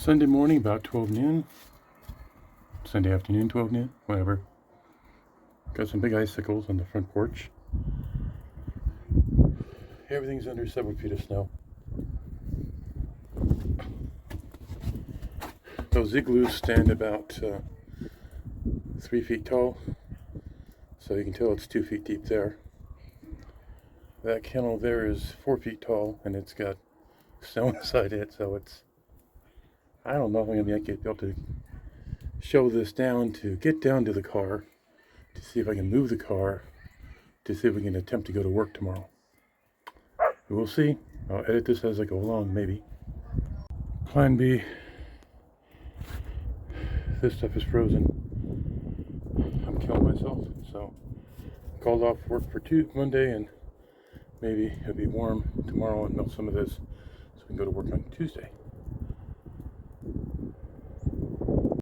Sunday morning about 12 noon. Sunday afternoon, 12 noon, whatever. Got some big icicles on the front porch. Everything's under several feet of snow. Those igloos stand about 3 feet tall, so you can tell it's 2 feet deep there. That kennel there is 4 feet tall, and it's got snow inside it, so I don't know if I'm going to be able to show this down to get down to the car, to see if I can move the car, to see if we can attempt to go to work tomorrow. We'll see. I'll edit this as I go along, maybe. Plan B. This stuff is frozen. I'm killing myself, so called off work for Monday, and maybe it'll be warm tomorrow and melt some of this so we can go to work on Tuesday.